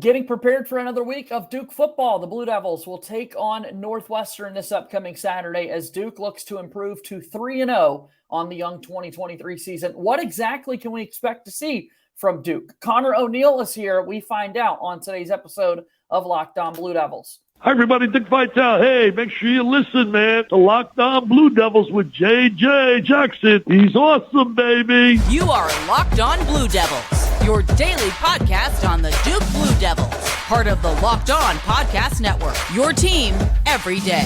Getting prepared for another week of Duke football. The Blue Devils will take on Northwestern this upcoming Saturday as Duke looks to improve to 3-0 on the young 2023 season. What exactly can we expect to see from Duke? Conor O'Neill is here. We find out on today's episode of Locked On Blue Devils. Hi, everybody. Dick Vitale. Hey, make sure you listen, man, to Locked On Blue Devils with J.J. Jackson. He's awesome, baby. You are Locked On Blue Devils, your daily podcast on the Duke Blue Devils, part of the Locked On Podcast Network, your team every day.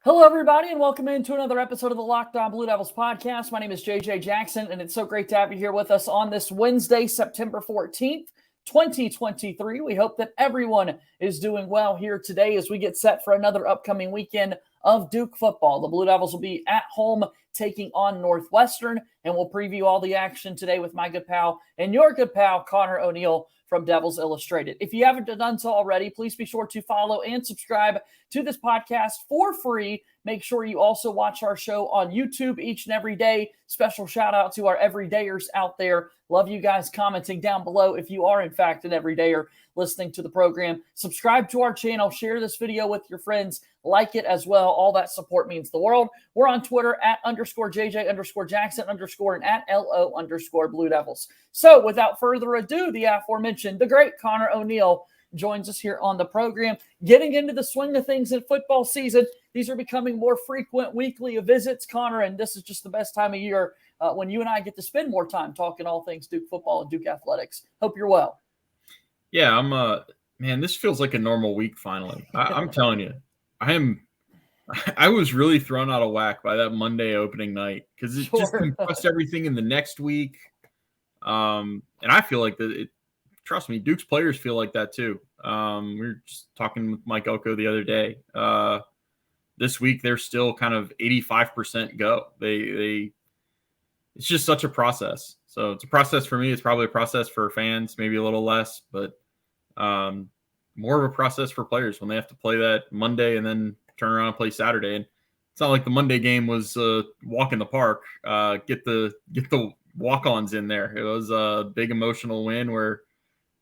Hello, everybody, and welcome into another episode of the Locked On Blue Devils podcast. My name is J.J. Jackson, and it's so great to have you here with us on this Wednesday, September 14th, 2023. We hope that everyone is doing well here today as we get set for another upcoming weekend of Duke football. The Blue Devils will be at home taking on Northwestern, and we'll preview all the action today with my good pal and your good pal, Conor O'Neill from Devils Illustrated. If you haven't done so already, please be sure to follow and subscribe to this podcast for free. Make sure you also watch our show on YouTube each and every day. Special shout out to our everydayers out there. Love you guys commenting down below if you are in fact an everydayer listening to the program. Subscribe to our channel, share this video with your friends, like it as well. All that support means the world. We're on Twitter at _JJ_Jackson_ and at LO_Blue Devils. So without further ado, the aforementioned, the great Conor O'Neill joins us here on the program. Getting into the swing of things in football season, these are becoming more frequent weekly visits, Conor, and this is just the best time of year when you and I get to spend more time talking all things Duke football and Duke athletics. Hope you're well. Yeah, man, this feels like a normal week finally. I'm telling you, I was really thrown out of whack by that Monday opening night because it just compressed everything in the next week. And I feel like trust me, Duke's players feel like that too. We were just talking with Mike Elko the other day. This week they're still kind of 85% go. It's just such a process. So it's a process for me. It's probably a process for fans, maybe a little less, but more of a process for players when they have to play that Monday and then turn around and play Saturday. And it's not like the Monday game was walk in the park, get the walk-ons in there. It was a big emotional win where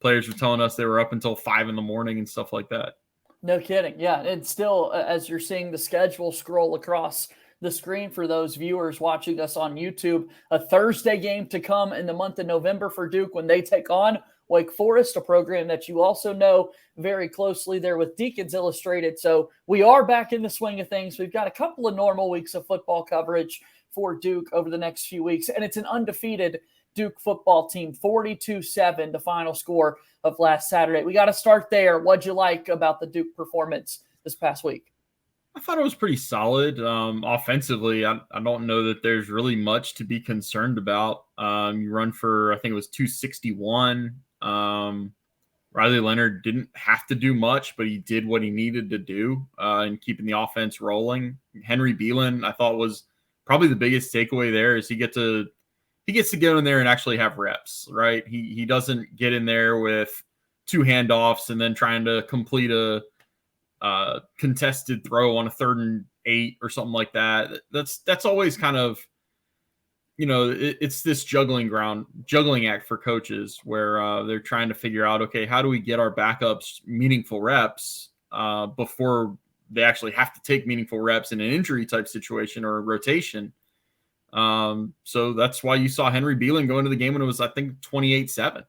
players were telling us they were up until 5 a.m. and stuff like that. No kidding. Yeah. And still, as you're seeing the schedule scroll across the screen for those viewers watching us on YouTube, a Thursday game to come in the month of November for Duke when they take on Wake Forest, a program that you also know very closely there with Deacons Illustrated. So we are back in the swing of things. We've got a couple of normal weeks of football coverage for Duke over the next few weeks, and it's an undefeated Duke football team, 42-7, the final score of last Saturday. We got to start there. What'd you like about the Duke performance this past week? I thought it was pretty solid. Offensively, I don't know that there's really much to be concerned about. You run for, I think it was 261. Riley Leonard didn't have to do much, but he did what he needed to do in keeping the offense rolling. Henry Beelan, I thought, was probably the biggest takeaway there is he gets to go in there and actually have reps, right? He doesn't get in there with 2 handoffs and then trying to complete a contested throw on a 3rd and 8 or something like that. That's always kind of, it's this juggling act for coaches where they're trying to figure out, okay, how do we get our backups meaningful reps before they actually have to take meaningful reps in an injury type situation or a rotation. So that's why you saw Henry Beelan go into the game when it was, I think, 28-7. It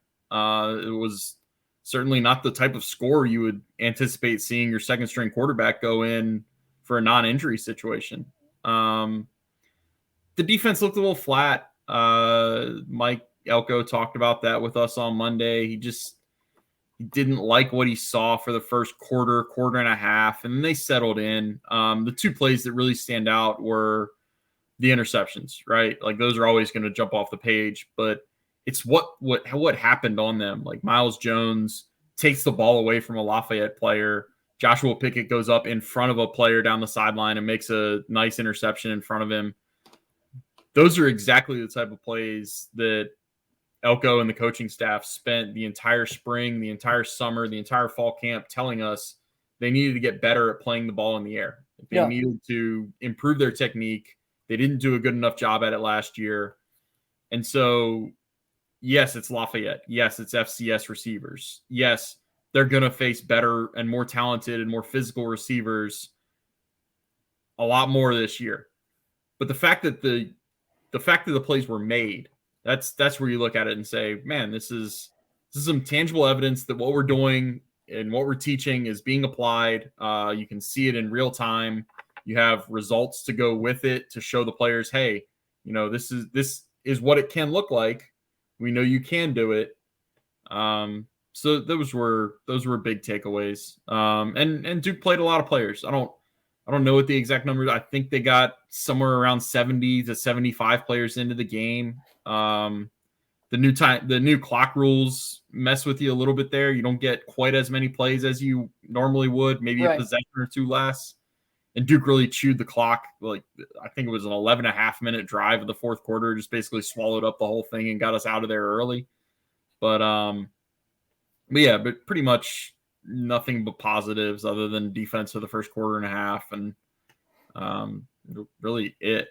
was certainly not the type of score you would anticipate seeing your second string quarterback go in for a non-injury situation. The defense looked a little flat. Mike Elko talked about that with us on Monday. He didn't like what he saw for the first quarter and a half, and then they settled in. The 2 plays that really stand out were the interceptions, right? Like those are always going to jump off the page, but it's what happened on them. Like Miles Jones takes the ball away from a Lafayette player. Joshua Pickett goes up in front of a player down the sideline and makes a nice interception in front of him. Those are exactly the type of plays that Elko and the coaching staff spent the entire spring, the entire summer, the entire fall camp telling us they needed to get better at playing the ball in the air. They needed to improve their technique. They didn't do a good enough job at it last year. And so, yes, it's Lafayette. Yes, it's FCS receivers. Yes, they're going to face better and more talented and more physical receivers a lot more this year. But the fact that the plays were made, that's where you look at it and say, man, this is some tangible evidence that what we're doing and what we're teaching is being applied. You can see it in real time. You have results to go with it to show the players, hey, this is what it can look like. We know you can do it. So those were big takeaways. And Duke played a lot of players. I don't know what the exact numbers. I think they got somewhere around 70 to 75 players into the game. The new clock rules mess with you a little bit there. You don't get quite as many plays as you normally would, maybe a possession or two less. And Duke really chewed the clock. Like, I think it was an 11.5-minute drive of the fourth quarter, just basically swallowed up the whole thing and got us out of there early. But pretty much nothing but positives other than defense for the first quarter and a half. And really it.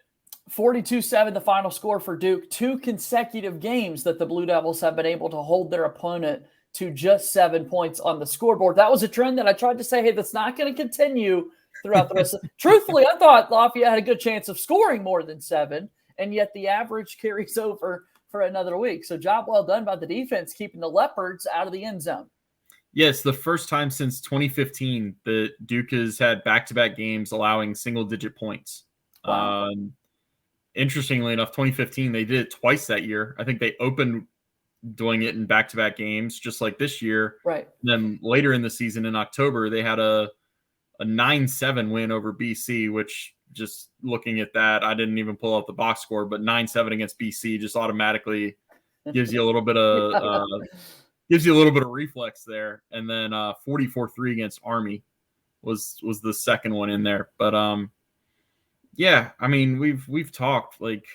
42-7, the final score for Duke. 2 consecutive games that the Blue Devils have been able to hold their opponent to just 7 points on the scoreboard. That was a trend that I tried to say, hey, that's not going to continue throughout the rest of Truthfully, I thought Lafayette had a good chance of scoring more than 7, and yet the average carries over for another week. So job well done by the defense, keeping the Leopards out of the end zone. Yes, the first time since 2015 that Duke has had back-to-back games allowing single-digit points. Wow. Interestingly enough, 2015, they did it twice that year. I think they opened doing it in back-to-back games, just like this year. Right. Then later in the season, in October, they had a 9-7 win over BC, which, just looking at that, I didn't even pull out the box score, but 9-7 against BC just automatically gives you a little bit of reflex there. And then 44-3 against Army was the second one in there. But yeah, I mean, we've talked, like,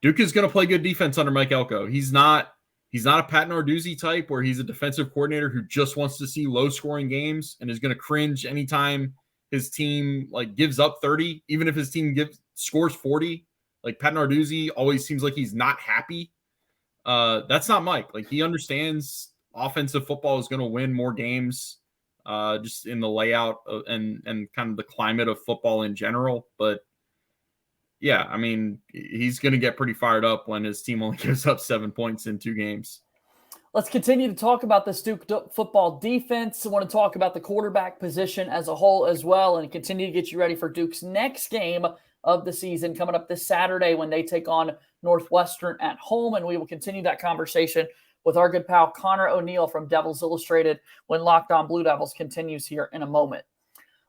Duke is going to play good defense under Mike Elko. He's not a Pat Narduzzi type where he's a defensive coordinator who just wants to see low scoring games and is going to cringe anytime his team gives up 30, even if his team scores 40. Like, Pat Narduzzi always seems like he's not happy. That's not Mike. Like, he understands offensive football is going to win more games, just in the layout and kind of the climate of football in general. But yeah, I mean, he's going to get pretty fired up when his team only gives up 7 points in 2 games. Let's continue to talk about this Duke football defense. I want to talk about the quarterback position as a whole as well, and continue to get you ready for Duke's next game of the season coming up this Saturday when they take on Northwestern at home. And we will continue that conversation with our good pal Conor O'Neill from Devils Illustrated when Locked On Blue Devils continues here in a moment.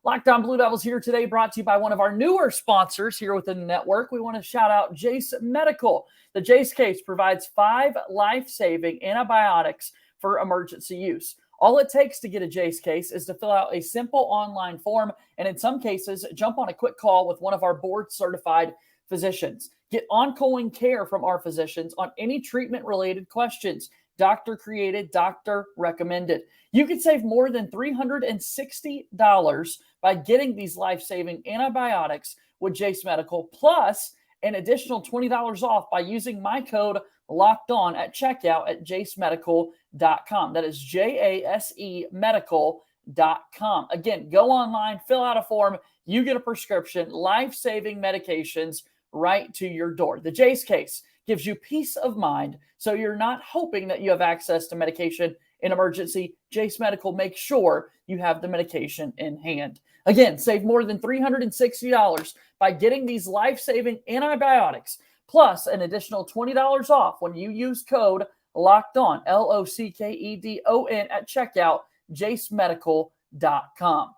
Locked On Blue Devils here today, brought to you by one of our newer sponsors here within the network. We want to shout out Jase Medical. The Jase case provides 5 life-saving antibiotics for emergency use. All it takes to get a Jase case is to fill out a simple online form, and in some cases, jump on a quick call with one of our board-certified physicians. Get ongoing care from our physicians on any treatment-related questions. Doctor created, doctor recommended. You can save more than $360 by getting these life-saving antibiotics with Jase Medical, plus an additional $20 off by using my code LOCKEDON at checkout at jasemedical.com. That is JASE medical.com. Again, go online, fill out a form, you get a prescription, life-saving medications right to your door. The Jase case gives you peace of mind, so you're not hoping that you have access to medication in emergency. Jase Medical makes sure you have the medication in hand. Again, save more than $360 by getting these life-saving antibiotics, plus an additional $20 off when you use code LOCKEDON, LOCKEDON at checkout, jasemedical.com.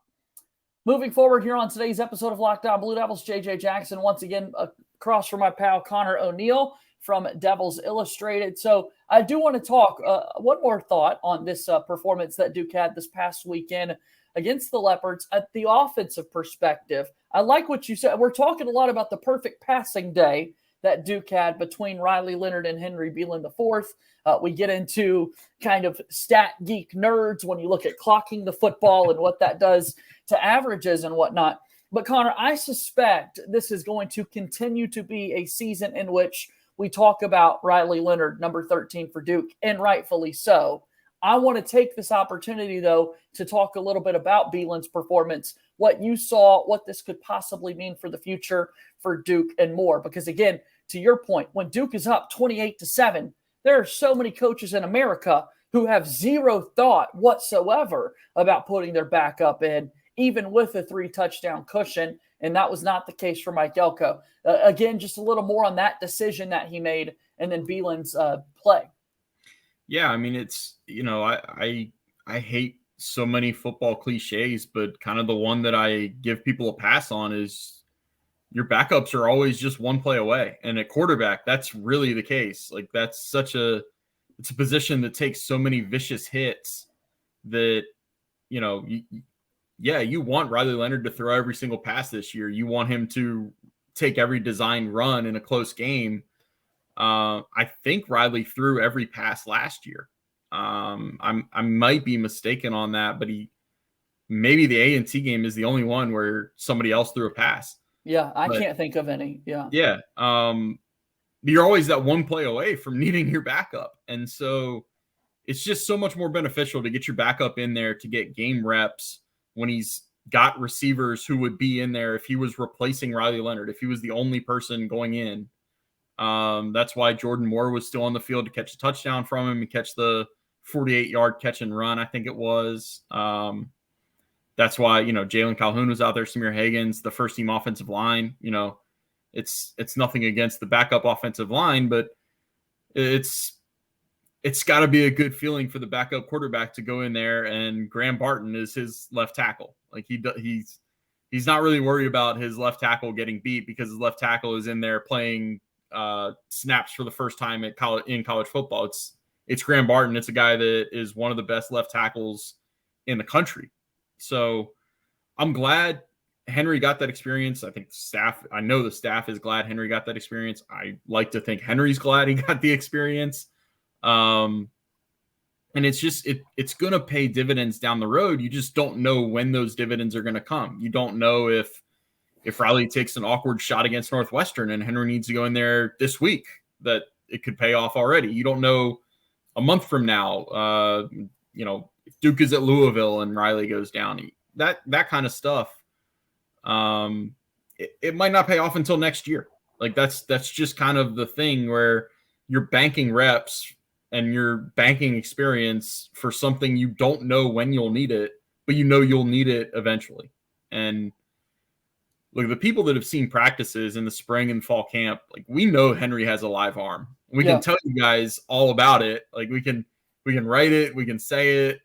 Moving forward here on today's episode of Locked On Blue Devils, JJ Jackson once again across from my pal Conor O'Neill from Devils Illustrated. So I do want to talk one more thought on this performance that Duke had this past weekend against the Leopards at the offensive perspective. I like what you said. We're talking a lot about the perfect passing day that Duke had between Riley Leonard and Henry Beelan IV. We get into kind of stat geek nerds when you look at clocking the football and what that does to averages and whatnot. But Conor, I suspect this is going to continue to be a season in which we talk about Riley Leonard, number 13 for Duke, and rightfully so. I want to take this opportunity, though, to talk a little bit about Beelan's performance, what you saw, what this could possibly mean for the future for Duke and more. Because, again, to your point, when Duke is up 28-7, there are so many coaches in America who have zero thought whatsoever about putting their backup in, even with a 3-touchdown cushion. And that was not the case for Mike Elko. Again, just a little more on that decision that he made and then Beelan's play. Yeah, I mean, it's, I hate so many football cliches, but kind of the one that I give people a pass on is your backups are always just one play away. And at quarterback, that's really the case. Like, that's it's a position that takes so many vicious hits that, you want Riley Leonard to throw every single pass this year. You want him to take every designed run in a close game. I think Riley threw every pass last year. I might be mistaken on that, but maybe the A&T game is the only one where somebody else threw a pass. Yeah, I can't think of any. Yeah. Yeah. You're always that one play away from needing your backup. And so it's just so much more beneficial to get your backup in there to get game reps when he's got receivers who would be in there if he was replacing Riley Leonard, if he was the only person going in. That's why Jordan Moore was still on the field to catch a touchdown from him and catch the 48-yard catch and run, I think it was. That's why, Jalen Calhoun was out there, Samir Hagens, the first team offensive line. It's nothing against the backup offensive line, but it's got to be a good feeling for the backup quarterback to go in there, and Graham Barton is his left tackle. Like, he's not really worried about his left tackle getting beat because his left tackle is in there playing snaps for the first time in college football. It's Graham Barton. It's a guy that is one of the best left tackles in the country. So I'm glad Henry got that experience. I know the staff is glad Henry got that experience. I like to think Henry's glad he got the experience. And it's just, it's going to pay dividends down the road. You just don't know when those dividends are going to come. You don't know if Riley takes an awkward shot against Northwestern and Henry needs to go in there this week, that it could pay off already. You don't know a month from now, if Duke is at Louisville and Riley goes down, that kind of stuff. It might not pay off until next year. Like, that's just kind of the thing where you're banking reps and you're banking experience for something you don't know when you'll need it, but you'll need it eventually. And look, the people that have seen practices in the spring and fall camp, like, we know Henry has a live arm. We can tell you guys all about it. Like, we can write it, we can say it.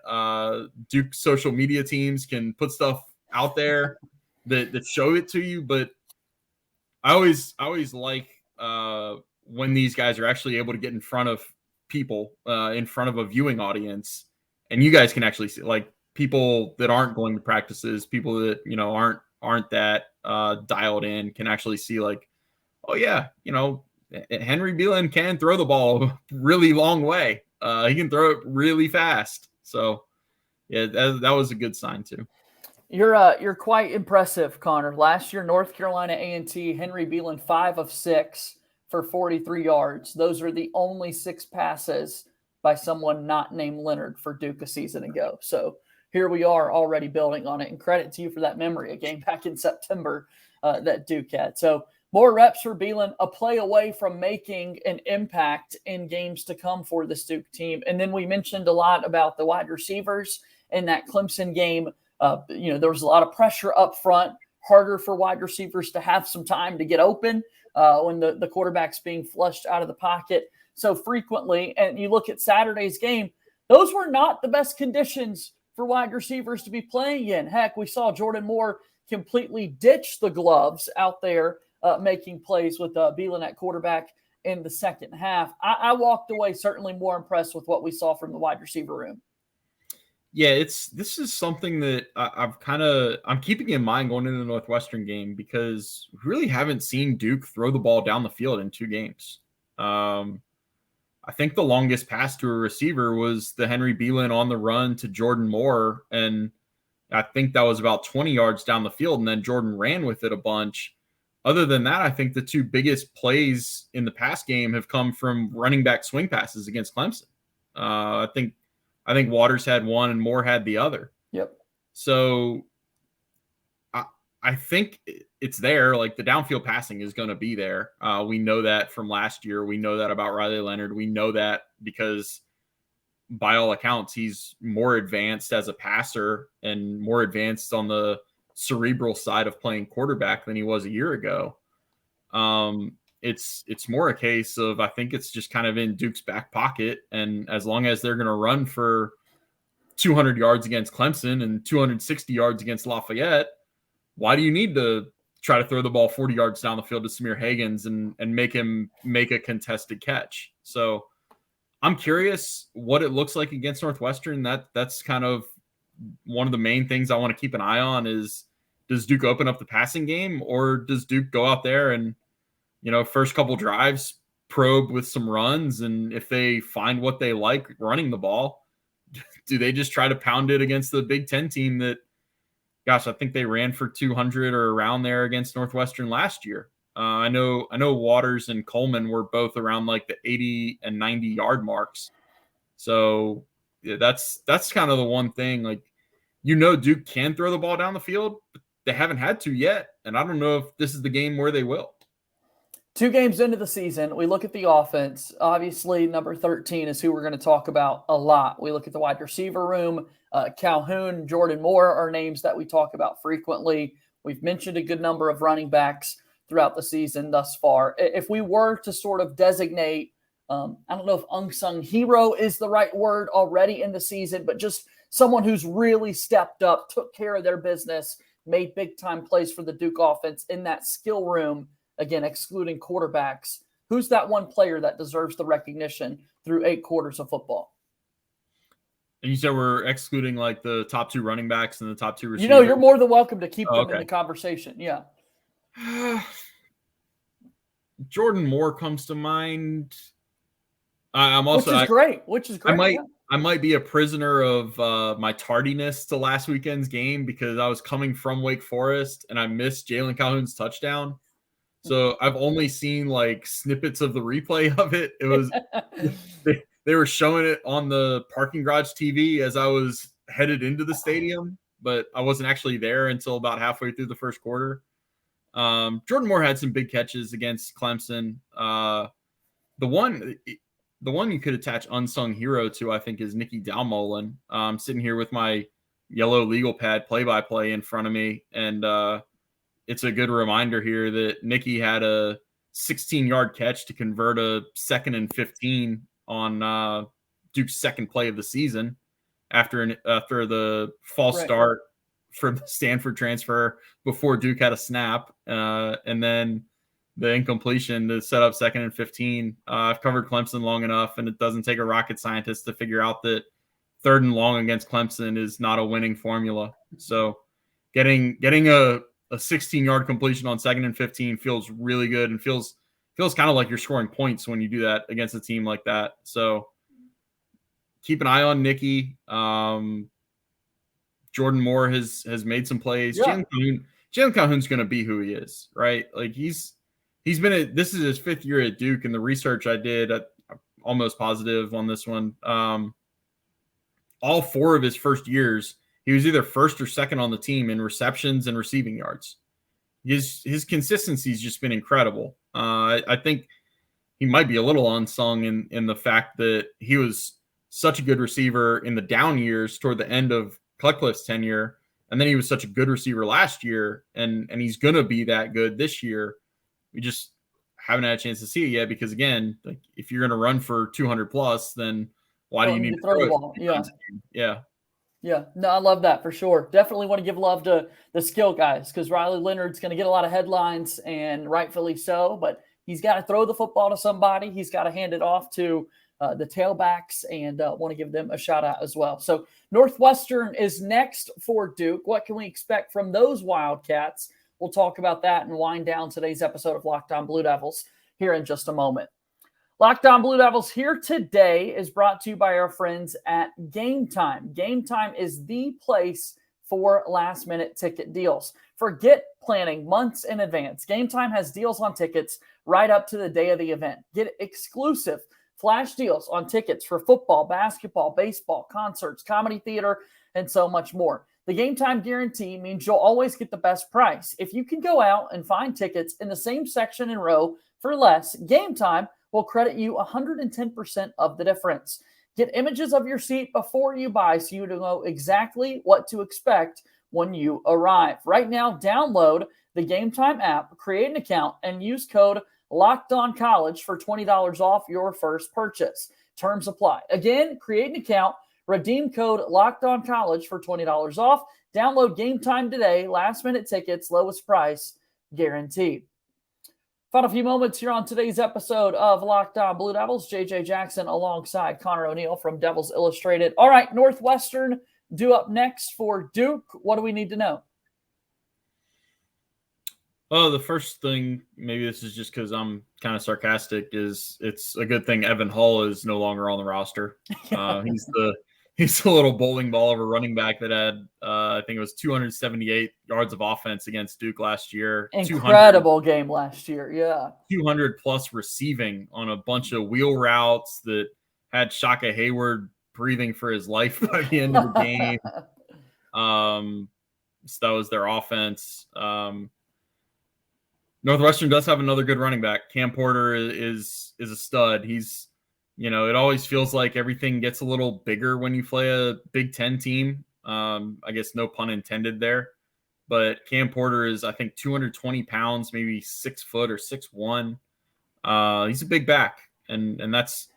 Duke social media teams can put stuff out there that show it to you. But I always like when these guys are actually able to get in front of people, in front of a viewing audience, and you guys can actually see, like, people that aren't going to practices, people that aren't that dialed in, can actually see, like, oh yeah, Henry Beelan can throw the ball a really long way. He can throw it really fast. So yeah, that was a good sign too. You're quite impressive, Conor. Last year, North Carolina A&T, Henry Beelan 5 of 6 for 43 yards. Those are the only 6 passes by someone not named Leonard for Duke a season ago. So here we are already building on it, and credit to you for that memory, a game back in September that Duke had. So more reps for Beelan, a play away from making an impact in games to come for this Duke team. And then we mentioned a lot about the wide receivers in that Clemson game. There was a lot of pressure up front, harder for wide receivers to have some time to get open when the quarterback's being flushed out of the pocket so frequently. And you look at Saturday's game, those were not the best conditions for wide receivers to be playing in. Heck, we saw Jordan Moore completely ditch the gloves out there making plays with Beelan at quarterback in the second half. I walked away certainly more impressed with what we saw from the wide receiver room. Yeah, this is something that I'm keeping in mind going into the Northwestern game, because we really haven't seen Duke throw the ball down the field in 2 games. I think the longest pass to a receiver was the Henry Beelan on the run to Jordan Moore, and I think that was about 20 yards down the field, and then Jordan ran with it a bunch. Other than that, I think the 2 biggest plays in the pass game have come from running back swing passes against Clemson. I think Waters had one and Moore had the other. Yep. So I think it's there. Like, the downfield passing is going to be there. We know that from last year. We know that about Riley Leonard. We know that because by all accounts, he's more advanced as a passer and more advanced on the cerebral side of playing quarterback than he was a year ago. It's more a case of, I think it's just kind of in Duke's back pocket. And as long as they're going to run for 200 yards against Clemson and 260 yards against Lafayette, why do you need to try to throw the ball 40 yards down the field to Samir Hagans and make him make a contested catch? So I'm curious what it looks like against Northwestern. That's kind of one of the main things I want to keep an eye on is, does Duke open up the passing game, or does Duke go out there and, first couple drives, probe with some runs, and if they find what they like running the ball, do they just try to pound it against the Big Ten team that, gosh, I think they ran for 200 or around there against Northwestern last year. I know Waters and Coleman were both around like the 80 and 90 yard marks. So yeah, that's kind of the one thing. Like, Duke can throw the ball down the field, but they haven't had to yet. And I don't know if this is the game where they will. 2 games into the season, we look at the offense. Obviously, number 13 is who we're going to talk about a lot. We look at the wide receiver room. Calhoun, Jordan Moore are names that we talk about frequently. We've mentioned a good number of running backs throughout the season thus far. If we were to sort of designate, I don't know if unsung hero is the right word already in the season, but just someone who's really stepped up, took care of their business, made big-time plays for the Duke offense in that skill room, again, excluding quarterbacks. Who's that one player that deserves the recognition through 8 quarters of football? And you said we're excluding like the top 2 running backs and the top 2 receivers? You're more than welcome to keep them in the conversation. Yeah. Jordan Moore comes to mind. I'm also which is great. I might be a prisoner of my tardiness to last weekend's game, because I was coming from Wake Forest and I missed Jalen Calhoun's touchdown. So I've only seen like snippets of the replay of it. It was they were showing it on the parking garage TV as I was headed into the stadium, but I wasn't actually there until about halfway through the first quarter. Jordan Moore had some big catches against Clemson. The one you could attach unsung hero to, I think, is Nicky Dalmolin. I'm sitting here with my yellow legal pad play-by-play in front of me, and it's a good reminder here that Nicky had a 16-yard catch to convert a 2nd and 15 on Duke's second play of the season after the false start for the Stanford transfer before Duke had a snap, and then the incompletion to set up 2nd and 15. I've covered Clemson long enough, and it doesn't take a rocket scientist to figure out that 3rd and long against Clemson is not a winning formula. So getting a 16-yard completion on 2nd and 15 feels really good, and feels kind of like you're scoring points when you do that against a team like that. So keep an eye on Nicky. Jordan Moore has made some plays. Yeah. Jalen Calhoun's going to be who he is, right? Like he's been this is his 5th year at Duke, and the research I did, I'm almost positive on this one. All 4 of his first years, he was either 1st or 2nd on the team in receptions and receiving yards. His consistency has just been incredible. I think he might be a little unsung in the fact that he was such a good receiver in the down years toward the end of Cutcliffe's tenure, and then he was such a good receiver last year, and he's going to be that good this year. We just haven't had a chance to see it yet, because again, like, if you're going to run for 200 plus, then why do you need to throw the ball? Yeah. No, I love that for sure. Definitely want to give love to the skill guys, because Riley Leonard's going to get a lot of headlines, and rightfully so, but he's got to throw the football to somebody. He's got to hand it off to the tailbacks, and want to give them a shout out as well. So Northwestern is next for Duke. What can we expect from those Wildcats? We'll talk about that and wind down today's episode of Locked On Blue Devils here in just a moment. Locked On Blue Devils here today is brought to you by our friends at Gametime. Gametime is the place for last-minute ticket deals. Forget planning months in advance. Gametime has deals on tickets right up to the day of the event. Get exclusive flash deals on tickets for football, basketball, baseball, concerts, comedy theater, and so much more. The Gametime guarantee means you'll always get the best price. If you can go out and find tickets in the same section and row for less, Gametime will credit you 110% of the difference. Get images of your seat before you buy so you know exactly what to expect when you arrive. Right now, download the Gametime app, create an account, and use code LOCKEDONCOLLEGE for $20 off your first purchase. Terms apply. Again, create an account, redeem code LOCKEDONCOLLEGE for $20 off. Download Gametime today. Last-minute tickets, lowest price guaranteed. Final few moments here on today's episode of Locked On Blue Devils. JJ Jackson alongside Conor O'Neill from Devils Illustrated. All right, Northwestern due up next for Duke. What do we need to know? Oh, the first thing, maybe this is just because I'm kind of sarcastic, is it's a good thing Evan Hull is no longer on the roster. He's the little bowling ball of a running back that had, I think it was 278 yards of offense against Duke last year. Incredible game last year, yeah. 200 plus receiving on a bunch of wheel routes that had Shaka Hayward breathing for his life by the end of the game. So that was their offense. Northwestern does have another good running back. Cam Porter is a stud. He's, it always feels like everything gets a little bigger when you play a Big Ten team. I guess no pun intended there. But Cam Porter is, I think, 220 pounds, maybe 6 foot or 6'1". He's a big back. And that's,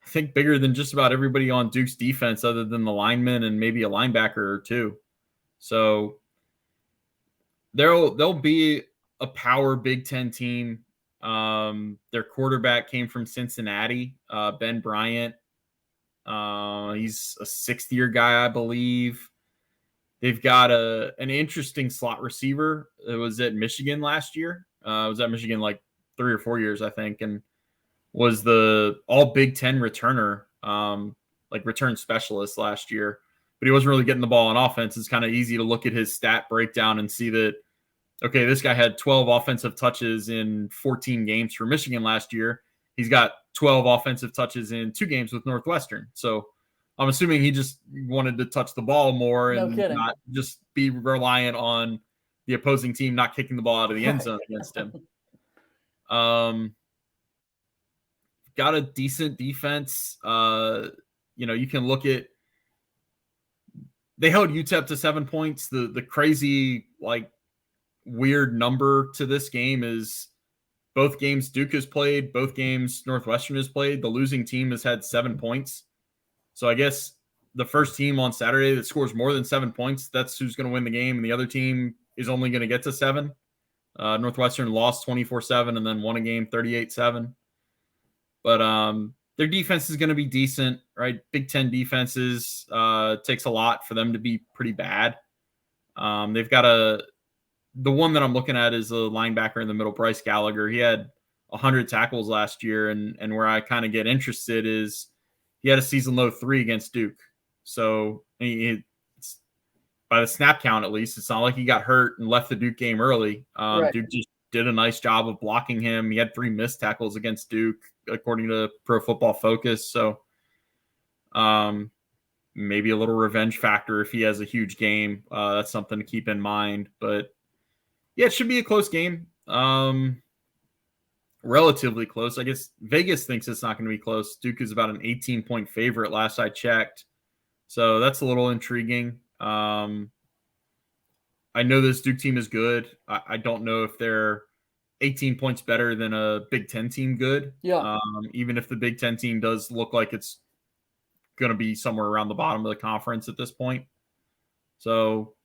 I think, bigger than just about everybody on Duke's defense other than the lineman and maybe a linebacker or two. So there'll be a power Big Ten team. Their quarterback came from Cincinnati, Ben Bryant. He's a 6th-year guy, I believe. They've got an interesting slot receiver. It was at Michigan last year. Was at Michigan like 3 or 4 years, I think, and was the all Big Ten returner, like return specialist last year. But he wasn't really getting the ball on offense. It's kind of easy to look at his stat breakdown and see that, okay, this guy had 12 offensive touches in 14 games for Michigan last year. He's got 12 offensive touches in 2 games with Northwestern. So I'm assuming he just wanted to touch the ball more and not just be reliant on the opposing team not kicking the ball out of the end zone against him. Got a decent defense. You can look at, they held UTEP to 7 points. The crazy, weird number to this game is both games Duke has played, both games Northwestern has played. The losing team has had 7 points. So I guess the first team on Saturday that scores more than 7 points, that's who's going to win the game. And the other team is only going to get to 7. Northwestern lost 24-7 and then won a game 38-7. But their defense is going to be decent, right? Big Ten defenses, takes a lot for them to be pretty bad. They've got the one that I'm looking at is a linebacker in the middle, Bryce Gallagher. He had 100 tackles last year, and where I kind of get interested is he had a season low 3 against Duke. So it's, by the snap count, at least, it's not like he got hurt and left the Duke game early. Right. Duke just did a nice job of blocking him. He had 3 missed tackles against Duke, according to Pro Football Focus. So maybe a little revenge factor if he has a huge game. That's something to keep in mind. But yeah, it should be a close game. Relatively close. I guess Vegas thinks it's not going to be close. Duke is about an 18-point favorite last I checked. So that's a little intriguing. I know this Duke team is good. I don't know if they're 18 points better than a Big Ten team good. Yeah. Even if the Big Ten team does look like it's going to be somewhere around the bottom of the conference at this point. So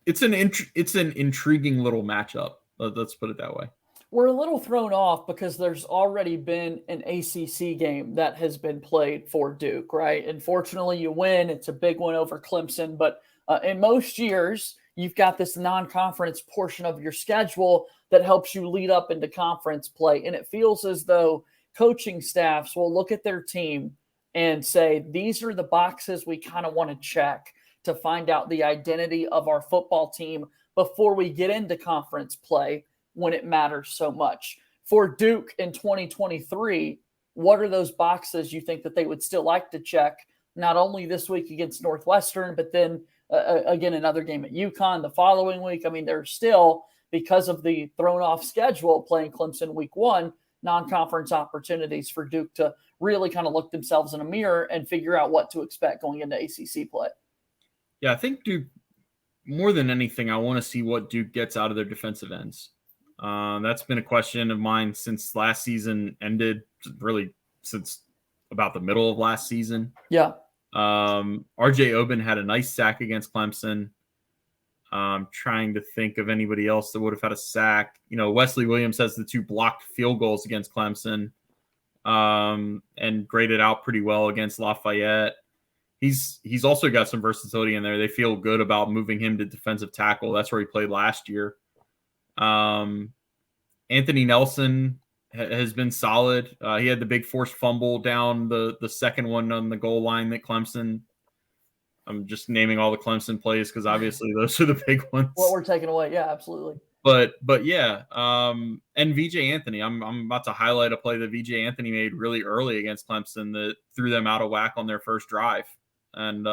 it's an intriguing little matchup. Let's put it that way. We're a little thrown off because there's already been an ACC game that has been played for Duke, right? And fortunately, you win. It's a big one over Clemson. But in most years, you've got this non-conference portion of your schedule that helps you lead up into conference play. And it feels as though coaching staffs will look at their team and say, these are the boxes we kind of want to check to find out the identity of our football team before we get into conference play when it matters so much. For Duke in 2023, what are those boxes you think that they would still like to check, not only this week against Northwestern, but then again, another game at UConn the following week? I mean, they're still, because of the thrown off schedule, playing Clemson week 1, non-conference opportunities for Duke to really kind of look themselves in a mirror and figure out what to expect going into ACC play. Yeah, I think Duke, more than anything, I want to see what Duke gets out of their defensive ends. That's been a question of mine since last season ended, really since about the middle of last season. Yeah. RJ Oben had a nice sack against Clemson. Trying to think of anybody else that would have had a sack. Wesley Williams has the 2 blocked field goals against Clemson, and graded out pretty well against Lafayette. He's also got some versatility in there. They feel good about moving him to defensive tackle. That's where he played last year. Anthony Nelson has been solid. He had the big forced fumble down the second one on the goal line that Clemson. I'm just naming all the Clemson plays because obviously those are the big ones. What we're taking away. Yeah, absolutely. But yeah, and VJ Anthony, I'm about to highlight a play that VJ Anthony made really early against Clemson that threw them out of whack on their first drive. And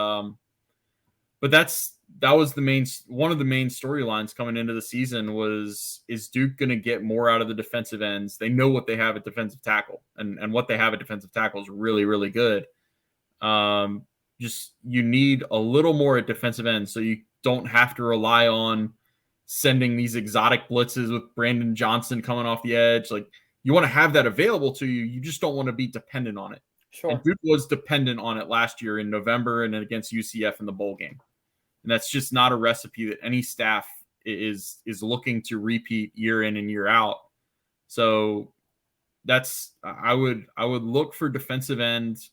but that was one of the main storylines coming into the season is Duke going to get more out of the defensive ends? They know what they have at defensive tackle, and what they have at defensive tackle is really, really good. Just you need a little more at defensive end so you don't have to rely on sending these exotic blitzes with Brandon Johnson coming off the edge. Like, you want to have that available to you. You just don't want to be dependent on it. Sure. And Duke was dependent on it last year in November and against UCF in the bowl game. And that's just not a recipe that any staff is looking to repeat year in and year out. So I would look for defensive ends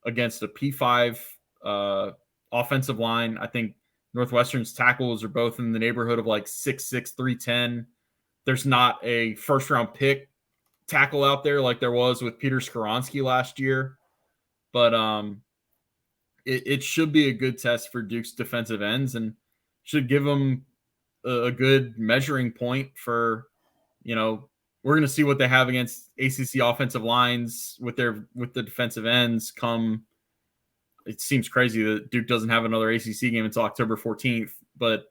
against a P5 offensive line. I think Northwestern's tackles are both in the neighborhood of like 6'6", 310. There's not a first-round pick tackle out there like there was with Peter Skoronski last year. But it should be a good test for Duke's defensive ends and should give them a good measuring point for, we're going to see what they have against ACC offensive lines with the defensive ends come. It seems crazy that Duke doesn't have another ACC game until October 14th, but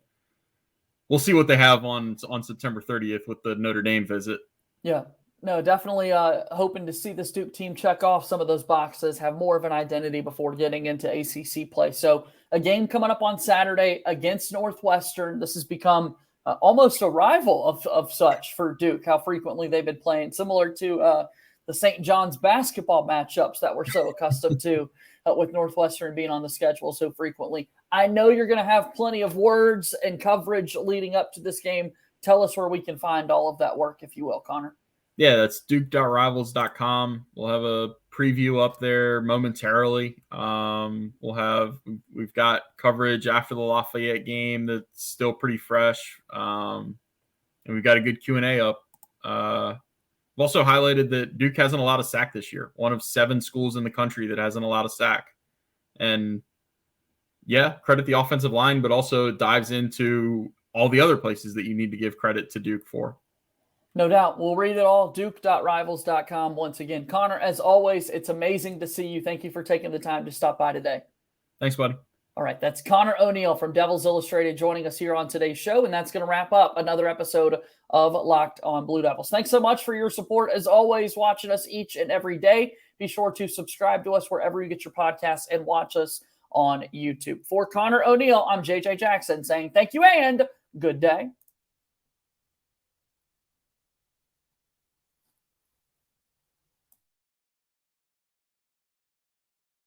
we'll see what they have on September 30th with the Notre Dame visit. Yeah, no, definitely hoping to see this Duke team check off some of those boxes, have more of an identity before getting into ACC play. So a game coming up on Saturday against Northwestern. This has become almost a rival of such for Duke, how frequently they've been playing, similar to the St. John's basketball matchups that we're so accustomed to with Northwestern being on the schedule so frequently. I know you're going to have plenty of words and coverage leading up to this game. Tell us where we can find all of that work, if you will, Conor. Yeah, that's duke.rivals.com. We'll have a preview up there momentarily. We've got coverage after the Lafayette game that's still pretty fresh. And we've got a good Q&A up. We've also highlighted that Duke hasn't allowed a sack this year. One of 7 schools in the country that hasn't allowed a sack. And yeah, credit the offensive line, but also dives into all the other places that you need to give credit to Duke for. No doubt. We'll read it all. Duke.rivals.com. Once again, Conor, as always, it's amazing to see you. Thank you for taking the time to stop by today. Thanks, buddy. All right. That's Conor O'Neill from Devils Illustrated joining us here on today's show. And that's going to wrap up another episode of Locked on Blue Devils. Thanks so much for your support. As always, watching us each and every day. Be sure to subscribe to us wherever you get your podcasts and watch us on YouTube. For Conor O'Neill, I'm JJ Jackson saying thank you and good day.